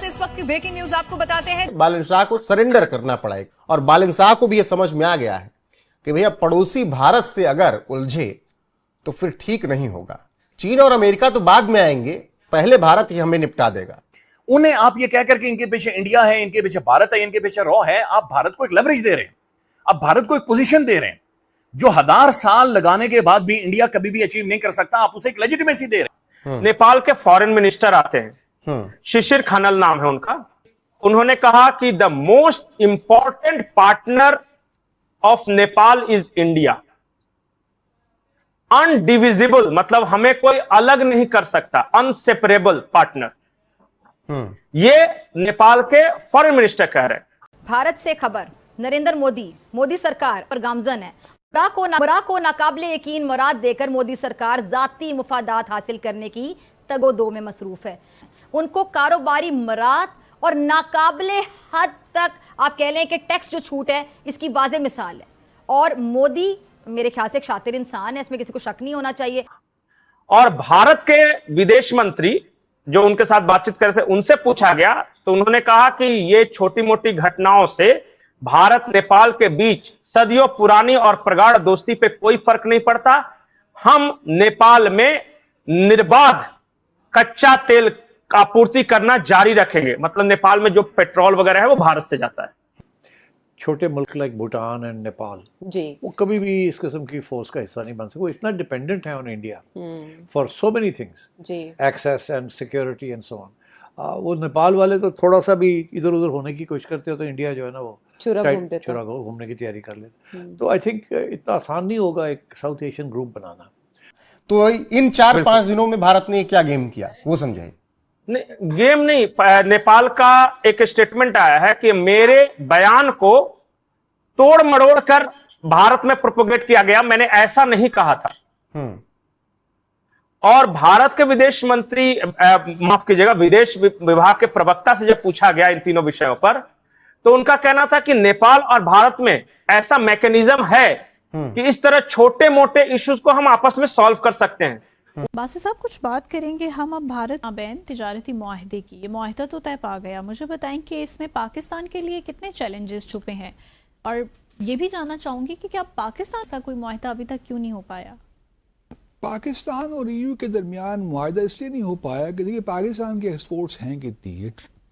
इस वक्त की ब्रेकिंग न्यूज आपको बताते हैं। बालन शाह को सरेंडर करना पड़ा है और बालन शाह को भी यह समझ में आ गया है कि भैया पड़ोसी भारत से अगर उलझे तो फिर ठीक नहीं होगा। चीन और अमेरिका तो बाद में आएंगे, पहले भारत ही हमें निपटा देगा। उन्हें आप ये कहकर के इनके पीछे इंडिया है, इनके पीछे भारत है, इनके पीछे रॉ है, आप भारत को एक लेवरेज दे रहे हैं, आप भारत को एक पोजीशन दे रहे हैं जो 1000 साल लगाने के बाद भी इंडिया कभी भी अचीव नहीं कर सकता। आप उसे एक लेजिटिमेसी दे रहे हैं। नेपाल के फॉरेन मिनिस्टर आते हैं, शिशिर खनल नाम है उनका। उन्होंने कहा कि the most important partner of Nepal is India, undivisible, मतलब हमें कोई अलग नहीं कर सकता, अनसेपरेबल पार्टनर। ये नेपाल के फॉरेन मिनिस्टर कह रहे हैं। भारत से खबर, नरेंद्र मोदी सरकार पर गामजन है। मुरा को नाकाबिले यकीन मुराद देकर मोदी सरकार जाती मुफादात हासिल करने की तगोदो में मसरूफ है। उनको कारोबारी मुराद और नाकाबिले हद तक आप कह लें कि टैक्स जो छूट है इसकी वाज़ेह मिसाल है। और मोदी मेरे ख्याल से एक शातिर इंसान है, इसमें किसी को शक नहीं होना चाहिए। और भारत के विदेश मंत्री जो उनके साथ बातचीत कर रहे थे, उनसे पूछा गया तो उन्होंने कहा कि ये छोटी मोटी घटनाओं से भारत नेपाल के बीच सदियों पुरानी और प्रगाढ़ दोस्ती पे कोई फर्क नहीं पड़ता। हम नेपाल में निर्बाध कच्चा तेल आपूर्ति करना जारी रखेंगे। मतलब नेपाल में जो पेट्रोल वगैरह है वो भारत से जाता है। छोटे मुल्क लाइक भूटान एंड नेपाल जी, वो कभी भी इस किस्म की फोर्स का हिस्सा नहीं बन सकते। वो इतना डिपेंडेंट है on India for so many things, access and security and so on. वो नेपाल वाले तो थोड़ा सा भी इधर उधर होने की कोशिश करते हो तो इंडिया जो है ना वो चुरा घूमने की तैयारी कर लेते। तो आई थिंक इतना आसान नहीं होगा एक साउथ एशियन ग्रुप बनाना। तो इन 4-5 दिनों में भारत ने क्या गेम किया वो समझाइए। गेम नहीं, नेपाल का एक स्टेटमेंट आया है कि मेरे बयान को तोड़ मरोड़ कर भारत में प्रोपोगेट किया गया, मैंने ऐसा नहीं कहा था। और भारत के विदेश मंत्री, माफ कीजिएगा, विदेश विभाग के प्रवक्ता से जब पूछा गया इन तीनों विषयों पर, तो उनका कहना था कि नेपाल और भारत में ऐसा मैकेनिज्म है कि इस तरह छोटे मोटे इश्यूज को हम आपस में सॉल्व कर सकते हैं। बासी साहब, कुछ बात करेंगे हम अब भारत बैन तिजारती मुआहदे की। ये मुआहदा तो तय पा गया, मुझे बताएं कि इसमें पाकिस्तान के लिए कितने चैलेंजेस छुपे हैं, और ये भी जानना चाहूंगी कि क्या पाकिस्तान सा कोई मुआहदा अभी तक क्यों नहीं हो पाया। पाकिस्तान और ईयू के दरमियान मुआहदा इसलिए नहीं हो पाया कि देखिए पाकिस्तान के एक्सपोर्ट्स हैं कितनी,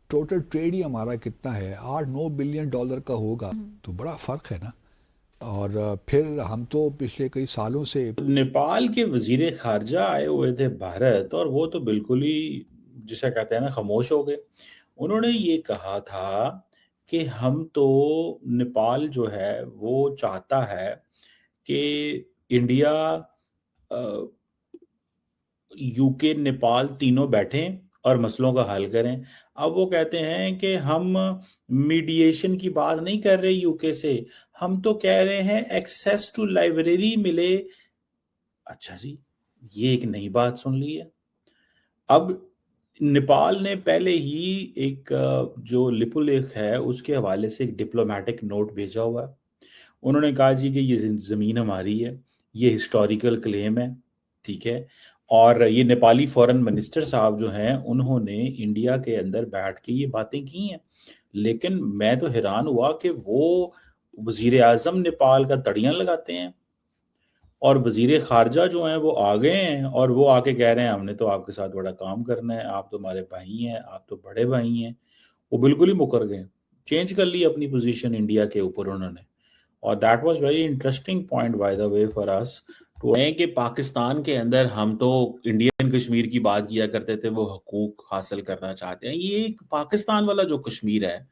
टोटल ट्रेड ही हमारा कितना है, 8-9 बिलियन डॉलर का होगा, तो बड़ा फर्क है ना। और फिर हम तो पिछले कई सालों से नेपाल के वजीर खारजा आए हुए थे भारत, और वो तो बिल्कुल ही जिसे कहते हैं ना खामोश हो गए। उन्होंने ये कहा था कि हम तो, नेपाल जो है वो चाहता है कि इंडिया, यूके, नेपाल तीनों बैठें और मसलों का हल करें। अब वो कहते हैं कि हम मीडिएशन की बात नहीं कर रहे यूके से, हम तो कह रहे हैं एक्सेस टू लाइब्रेरी मिले। अच्छा जी, ये एक नई बात सुन ली है। अब नेपाल ने पहले ही एक जो लिपुलेख है उसके हवाले से एक डिप्लोमेटिक नोट भेजा हुआ है। उन्होंने कहा जी कि ये ज़मीन हमारी है, ये हिस्टोरिकल क्लेम है, ठीक है। और ये नेपाली फॉरेन मिनिस्टर साहब जो हैं उन्होंने इंडिया के अंदर बैठ के ये बातें की हैं। लेकिन मैं तो हैरान हुआ कि वो वजीर आज़म नेपाल का तड़ियाँ लगाते हैं और वजीर खारजा जो हैं वो आ गए हैं और वो आके कह रहे हैं हमने तो आपके साथ बड़ा काम करना है, आप तो हमारे भाई हैं, आप तो बड़े भाई हैं। वो बिल्कुल ही मुकर गए, चेंज कर ली अपनी पोजीशन इंडिया के ऊपर उन्होंने। और that was very interesting point by the way for us too है कि पाकिस्तान के अंदर हम तो इंडियन कश्मीर की बात किया करते थे, वो हकूक हासिल करना चाहते हैं। ये एक पाकिस्तान वाला जो कश्मीर है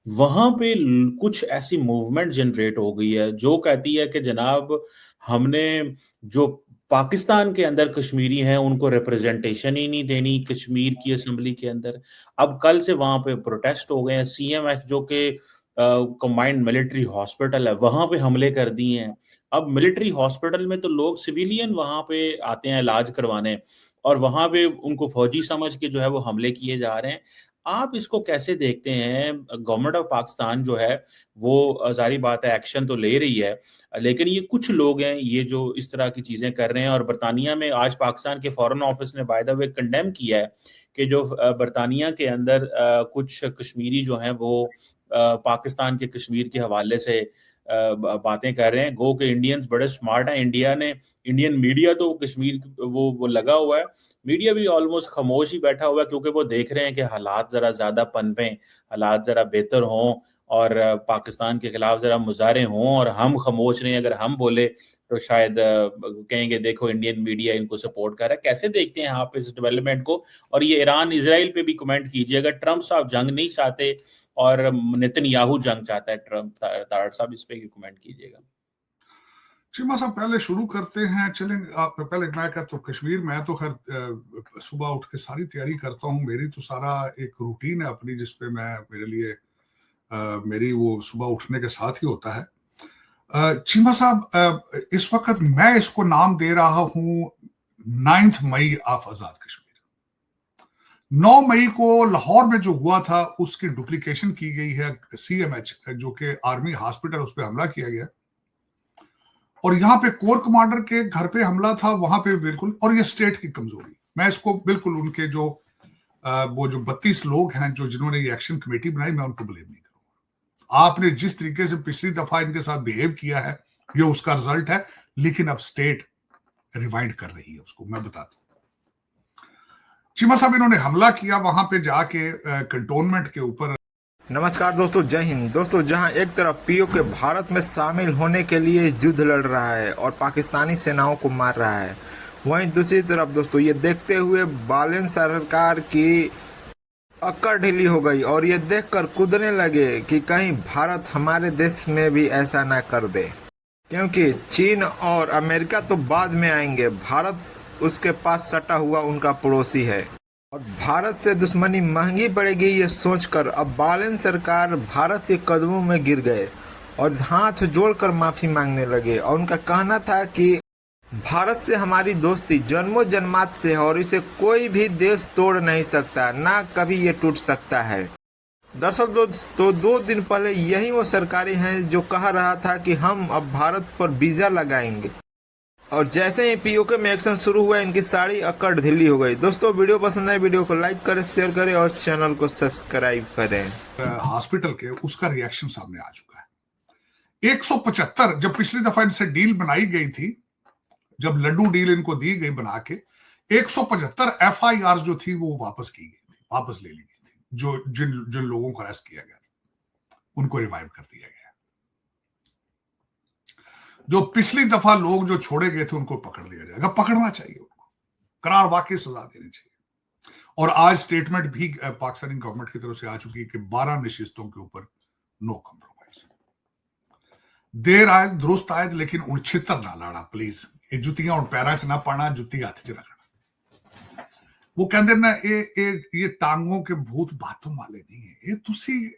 वहां पे कुछ ऐसी मूवमेंट जनरेट हो गई है जो कहती है कि जनाब हमने जो पाकिस्तान के अंदर कश्मीरी हैं उनको रिप्रेजेंटेशन ही नहीं देनी कश्मीर की असेंबली के अंदर। अब कल से वहां पे प्रोटेस्ट हो गए हैं। CMH जो कि कंबाइंड मिलिट्री हॉस्पिटल है वहां पे हमले कर दिए हैं। अब मिलिट्री हॉस्पिटल में तो लोग सिविलियन वहां पे आते हैं इलाज करवाने और वहां पे उनको फौजी समझ के जो है वो हमले किए जा रहे हैं। आप इसको कैसे देखते हैं? गवर्नमेंट ऑफ पाकिस्तान जो है वो जारी बात है एक्शन तो ले रही है, लेकिन ये कुछ लोग हैं ये जो इस तरह की चीजें कर रहे हैं। और बरतानिया में आज पाकिस्तान के फॉरेन ऑफिस ने बाय द वे कंडेम किया है कि जो बरतानिया के अंदर कुछ कश्मीरी जो हैं वो पाकिस्तान के कश्मीर के हवाले से बातें कर रहे हैं। गो के इंडियंस बड़े स्मार्ट हैं। इंडियन मीडिया तो कश्मीर वो लगा हुआ है, मीडिया भी ऑलमोस्ट खामोश ही बैठा हुआ है, क्योंकि वो देख रहे हैं कि हालात जरा ज्यादा पनपें, हालात जरा बेहतर हों और पाकिस्तान के खिलाफ जरा मुजाहरे हों, और हम खामोश नहीं। अगर हम बोले तो शायद कहेंगे देखो इंडियन मीडिया इनको सपोर्ट कर रहा है। कैसे देखते हैं आप इस डेवलपमेंट को? और ये ईरान इजराइल पे भी कमेंट कीजिए। अगर ट्रंप साहब जंग नहीं चाहते और नेतन्याहू जंग चाहता है, ट्रंप तारड़ साहब इस पे कमेंट कीजिएगा। चीमा साहब पहले शुरू करते हैं, चलें आप पहले मैं कहता हूँ कश्मीर, मैं तो खैर सुबह उठ के सारी तैयारी करता हूँ, मेरी तो सारा एक रूटीन है अपनी जिसपे मैं मेरे लिए मेरी वो सुबह उठने के साथ ही होता है। चीमा साहब इस वक्त मैं इसको नाम दे रहा हूँ 9 मई ऑफ आजाद कश्मीर। 9 मई को लाहौर में जो हुआ था उसकी डुप्लीकेशन की गई है, CMH जो कि आर्मी हॉस्पिटल, उस पर हमला किया गया और यहाँ पे कोर कमांडर के घर पे हमला था, वहां पे बिल्कुल, और ये स्टेट की कमजोरी, मैं इसको बिल्कुल उनके जो वो जो 32 लोग हैं जो जिन्होंने ये एक्शन कमेटी बनाई, मैं उनको ब्लेम नहीं करूंगा। आपने जिस तरीके से पिछली दफा इनके साथ बिहेव किया है ये उसका रिजल्ट है, लेकिन अब स्टेट रिवाइंड कर रही है उसको, मैं बताता हूं। चीमा साहब इन्होंने हमला किया वहां पे जाके कंटोनमेंट के ऊपर। नमस्कार दोस्तों, जय हिंद। दोस्तों, जहां एक तरफ पीओके भारत में शामिल होने के लिए युद्ध लड़ रहा है और पाकिस्तानी सेनाओं को मार रहा है, वहीं दूसरी तरफ दोस्तों ये देखते हुए बालन सरकार की अक्कड़ ढीली हो गई और ये देखकर कूदने लगे कि कहीं भारत हमारे देश में भी ऐसा ना कर दे, क्योंकि चीन और अमेरिका तो बाद में आएंगे, भारत उसके पास सटा हुआ उनका पड़ोसी है और भारत से दुश्मनी महंगी पड़ेगी। ये सोचकर अब बालन सरकार भारत के कदमों में गिर गए और हाथ जोड़कर माफी मांगने लगे और उनका कहना था कि भारत से हमारी दोस्ती जन्मों जन्मात से है और इसे कोई भी देश तोड़ नहीं सकता, ना कभी ये टूट सकता है। दरअसल दोस्तों 2 दिन पहले यही वो सरकारें हैं जो कह रहा था कि हम अब भारत पर वीजा लगाएंगे और जैसे ही पीओके में एक्शन शुरू हुआ इनकी सारी अक्कड़ ढीली हो गई। दोस्तों वीडियो पसंद आए वीडियो को लाइक करें, शेयर करें और चैनल को सब्सक्राइब करें। हॉस्पिटल के उसका रिएक्शन सामने आ चुका है। 175 जब पिछली दफा इनसे डील बनाई गई थी, जब लड्डू डील इनको दी गई बना के, 175 FIR जो थी वो वापस की गई थी, वापस ले ली गई थी। जो जिन लोगों को अरेस्ट किया गया था उनको रिवाइव कर दिया गया। जो पिछली दफा लोग जो छोड़े गए थे उनको पकड़ लिया जाएगा, पकड़ना चाहिए उनको, करार वाकई सजा देनी चाहिए। और आज स्टेटमेंट भी पाकिस्तानी गवर्नमेंट की तरफ से आ चुकी है कि 12 नशिस्तों के ऊपर नो कॉम्प्रोमाइज। देर आए दुरुस्त आए, लेकिन उनछितर ना लाना प्लीज, ये जुतियां उन पैरों च ना पाना, जुत्ती हाथ च रखना। वो कहते ना ये टांगों के भूत बातों वाले नहीं है,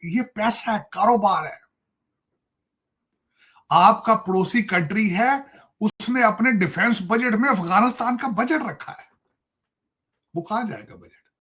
ये पैसा है, कारोबार है। आपका पड़ोसी कंट्री है, उसने अपने डिफेंस बजट में अफगानिस्तान का बजट रखा है, वो कहां जाएगा बजट?